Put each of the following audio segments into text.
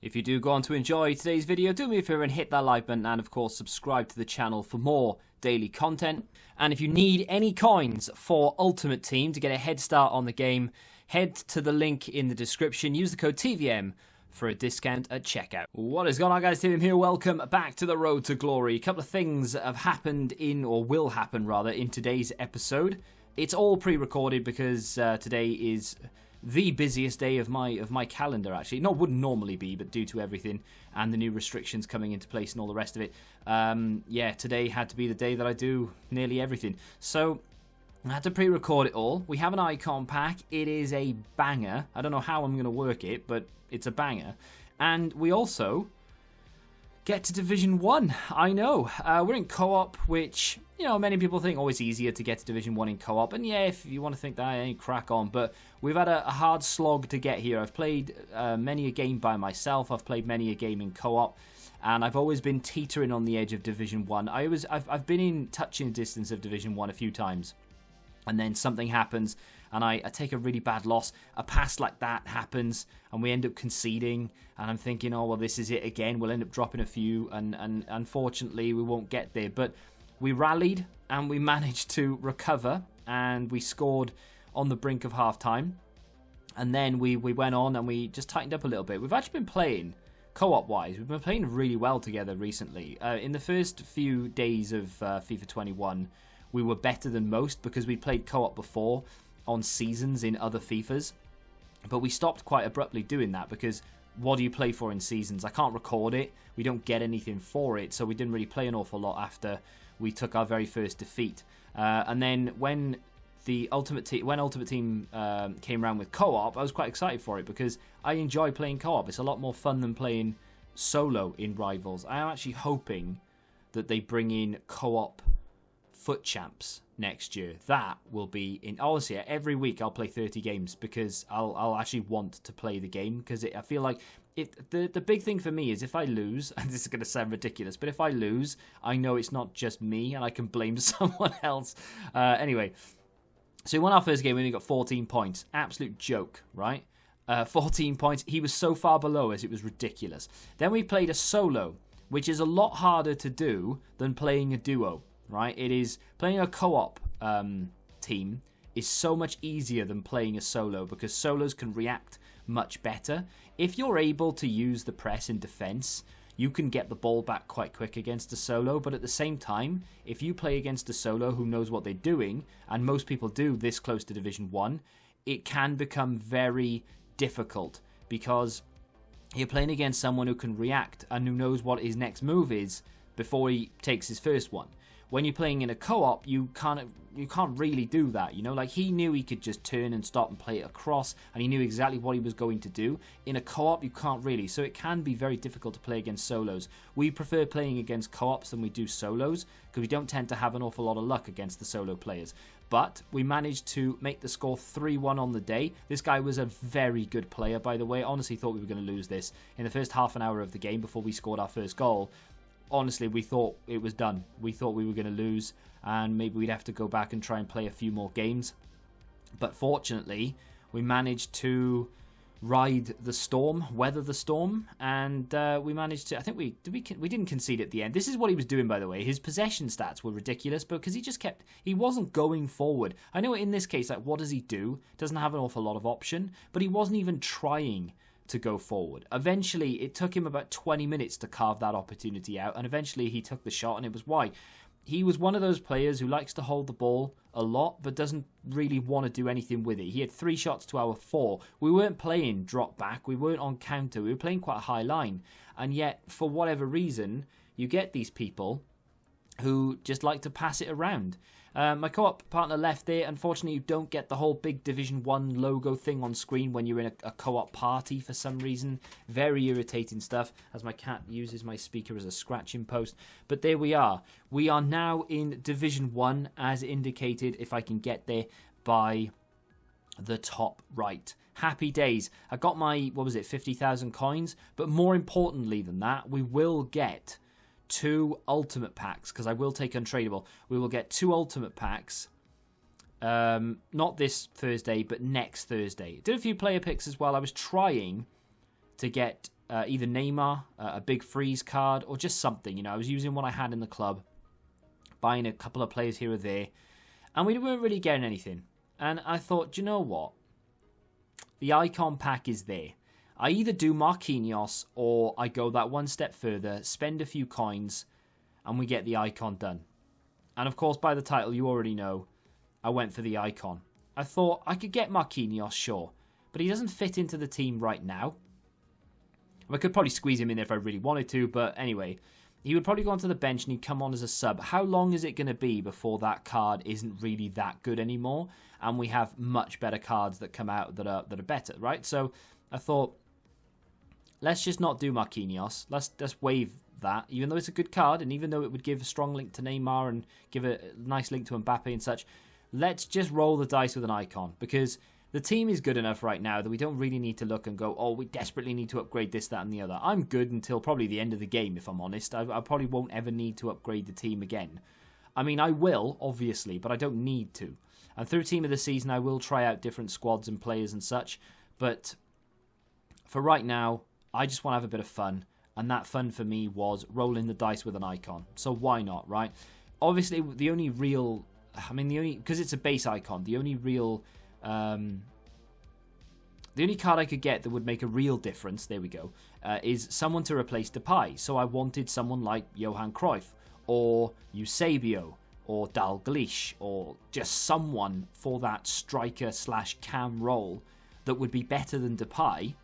If you do go on to enjoy today's video, do me a favour and hit that like button and of course subscribe to the channel for more daily content. And if you need any coins for Ultimate Team to get a head start on the game, head to the link in the description, use the code TVM for a discount at checkout. What is going on, guys? Tim here. Welcome back to the Road to Glory. A couple of things have happened or will happen rather, in today's episode. It's all pre-recorded because today is the busiest day of my calendar, actually. No, it wouldn't normally be, but due to everything and the new restrictions coming into place and all the rest of it, yeah, today had to be the day that I do nearly everything. So I had to pre-record it all. We have an icon pack. It is a banger. I don't know how I'm going to work it, but it's a banger. And we also get to Division 1. I know. We're in co-op, which, you know, many people think, oh, it's easier to get to Division 1 in co-op. And yeah, if you want to think that, I ain't crack on. But we've had a hard slog to get here. I've played many a game by myself. I've played many a game in co-op. And I've always been teetering on the edge of Division 1. I've been in touching distance of Division 1 a few times. And then something happens, and I take a really bad loss. A pass like that happens, and we end up conceding. And I'm thinking, oh, well, this is it again. We'll end up dropping a few, and unfortunately, we won't get there. But we rallied, and we managed to recover, and we scored on the brink of half-time. And then we went on, and we just tightened up a little bit. We've actually been playing, co-op-wise, we've been playing really well together recently. In the first few days of FIFA 21, we were better than most because we played co-op before on seasons in other FIFAs. But we stopped quite abruptly doing that because what do you play for in seasons? I can't record it. We don't get anything for it. So we didn't really play an awful lot after we took our very first defeat. And then when Ultimate Team came around with co-op, I was quite excited for it because I enjoy playing co-op. It's a lot more fun than playing solo in Rivals. I am actually hoping that they bring in co-op Foot Champs next year. That will be in, honestly, every week I'll play 30 games because I'll actually want to play the game because I feel like the big thing for me is if I lose, and this is going to sound ridiculous, but if I lose, I know it's not just me and I can blame someone else. Anyway, so we won our first game. We only got 14 points. Absolute joke, right? 14 points. He was so far below us, it was ridiculous. Then we played a solo, which is a lot harder to do than playing a duo. Right, it is playing a co-op team is so much easier than playing a solo because solos can react much better. If you're able to use the press in defense, you can get the ball back quite quick against a solo, but at the same time, if you play against a solo who knows what they're doing, and most people do this close to Division 1, it can become very difficult because you're playing against someone who can react and who knows what his next move is before he takes his first one. When you're playing in a co-op, you can't really do that, you know? Like, he knew he could just turn and stop and play it across, and he knew exactly what he was going to do. In a co-op, you can't really, so it can be very difficult to play against solos. We prefer playing against co-ops than we do solos, because we don't tend to have an awful lot of luck against the solo players. But we managed to make the score 3-1 on the day. This guy was a very good player, by the way. I honestly thought we were going to lose this in the first half an hour of the game before we scored our first goal. Honestly, we thought it was done. We thought we were going to lose and maybe we'd have to go back and try and play a few more games. But fortunately, we managed to ride the storm, weather the storm, and we managed to, I think we didn't concede at the end. This is what he was doing, by the way. His possession stats were ridiculous because he wasn't going forward. I know in this case, like, what does he do? Doesn't have an awful lot of option, but he wasn't even trying to go forward. Eventually, it took him about 20 minutes to carve that opportunity out, and eventually he took the shot, and it was why. He was one of those players who likes to hold the ball a lot, but doesn't really want to do anything with it. He had 3 shots to our 4. We weren't playing drop back. We weren't on counter. We were playing quite a high line. And yet, for whatever reason, you get these people who just like to pass it around. My co-op partner left there. Unfortunately, you don't get the whole big Division 1 logo thing on screen when you're in a co-op party for some reason. Very irritating stuff, as my cat uses my speaker as a scratching post. But there we are. We are now in Division 1, as indicated, if I can get there, by the top right. Happy days. I got my, 50,000 coins? But more importantly than that, we will get 2 ultimate packs, because I will take untradeable. We will get 2 ultimate packs, not this Thursday, but next Thursday. Did a few player picks as well. I was trying to get either Neymar, a big freeze card, or just something. You know, I was using what I had in the club, buying a couple of players here or there, and we weren't really getting anything. And I thought, do you know what? The icon pack is there. I either do Marquinhos or I go that one step further, spend a few coins, and we get the icon done. And of course, by the title, you already know, I went for the icon. I thought I could get Marquinhos, sure, but he doesn't fit into the team right now. I could probably squeeze him in if I really wanted to, but anyway, he would probably go onto the bench and he'd come on as a sub. How long is it going to be before that card isn't really that good anymore, and we have much better cards that come out that are better, right? So I thought, let's just not do Marquinhos. Let's waive that, even though it's a good card, and even though it would give a strong link to Neymar and give a nice link to Mbappe and such, let's just roll the dice with an icon, because the team is good enough right now that we don't really need to look and go, oh, we desperately need to upgrade this, that, and the other. I'm good until probably the end of the game, if I'm honest. I probably won't ever need to upgrade the team again. I mean, I will, obviously, but I don't need to. And through Team of the Season, I will try out different squads and players and such, but for right now, I just want to have a bit of fun, and that fun for me was rolling the dice with an icon. So why not, right? Obviously, the only real... because it's a base icon, the only real... the only card I could get that would make a real difference, there we go, is someone to replace Depay. So I wanted someone like Johan Cruyff, or Eusebio, or Dalglish, or just someone for that striker/cam role that would be better than Depay,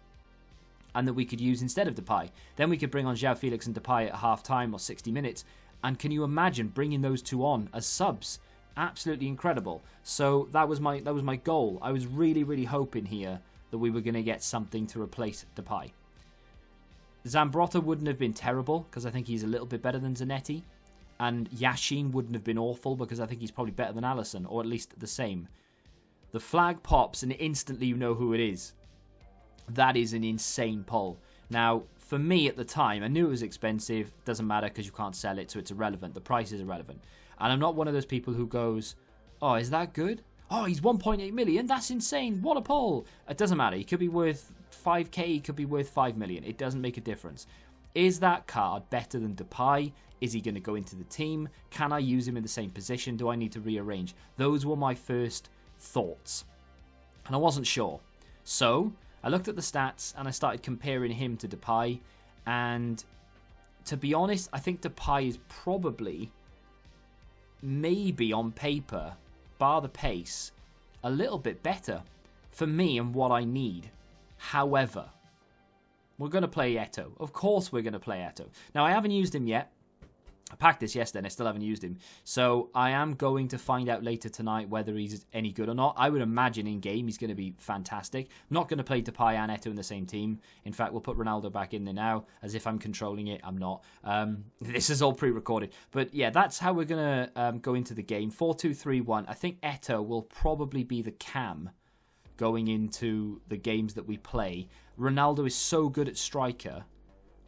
and that we could use instead of Depay. Then we could bring on João Felix and Depay at half-time or 60 minutes, and can you imagine bringing those two on as subs? Absolutely incredible. So that was my goal. I was really, really hoping here that we were going to get something to replace Depay. Zambrotta wouldn't have been terrible, because I think he's a little bit better than Zanetti. And Yashin wouldn't have been awful, because I think he's probably better than Alisson, or at least the same. The flag pops, and instantly you know who it is. That is an insane pull. Now, for me at the time, I knew it was expensive. Doesn't matter, because you can't sell it, so it's irrelevant. The price is irrelevant. And I'm not one of those people who goes, oh, is that good? Oh, he's 1.8 million. That's insane. What a pull. It doesn't matter. He could be worth 5k. He could be worth 5 million. It doesn't make a difference. Is that card better than Depay? Is he going to go into the team? Can I use him in the same position? Do I need to rearrange? Those were my first thoughts. And I wasn't sure. So I looked at the stats and I started comparing him to Depay. And to be honest, I think Depay is probably... maybe on paper, bar the pace, a little bit better for me and what I need. However, we're going to play Eto'o. Of course we're going to play Eto'o. Now, I haven't used him yet. I packed this yesterday and I still haven't used him. So I am going to find out later tonight whether he's any good or not. I would imagine in-game he's going to be fantastic. I'm not going to play Depay and Eto'o in the same team. In fact, we'll put Ronaldo back in there now, as if I'm controlling it. I'm not. This is all pre-recorded. But yeah, that's how we're going to go into the game. 4-2-3-1. I think Eto'o will probably be the cam going into the games that we play. Ronaldo is so good at striker,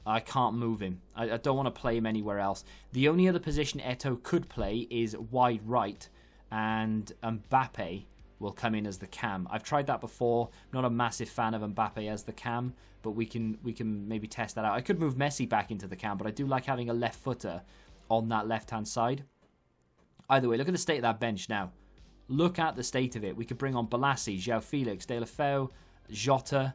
I can't move him. I don't want to play him anywhere else. The only other position Eto'o could play is wide right, and Mbappe will come in as the cam. I've tried that before. I'm not a massive fan of Mbappe as the cam, but we can maybe test that out. I could move Messi back into the cam, but I do like having a left footer on that left-hand side. Either way, look at the state of that bench now. Look at the state of it. We could bring on Balassi, João Felix, De La Feu, Jota,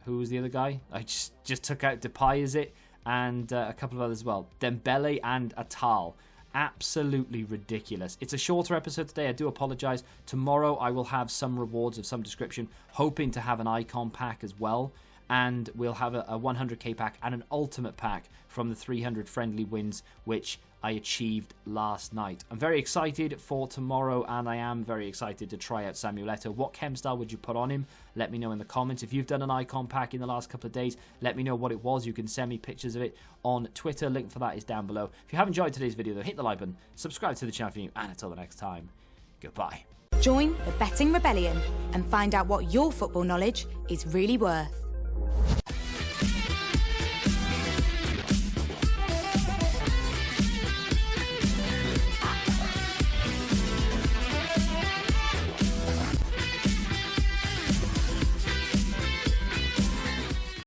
who was the other guy? I just took out Depay, is it? And a couple of others as well. Dembele and Atal. Absolutely ridiculous. It's a shorter episode today. I do apologise. Tomorrow I will have some rewards of some description. Hoping to have an icon pack as well. And we'll have a 100k pack and an ultimate pack from the 300 friendly wins, which I achieved last night. I'm very excited for tomorrow, and I am very excited to try out Samuel Eto'o. What chem style would you put on him? Let me know in the comments. If you've done an icon pack in the last couple of days, let me know what it was. You can send me pictures of it on Twitter. Link for that is down below. If you have enjoyed today's video, though, hit the like button, subscribe to the channel for you, and until the next time, goodbye. Join the Betting Rebellion and find out what your football knowledge is really worth.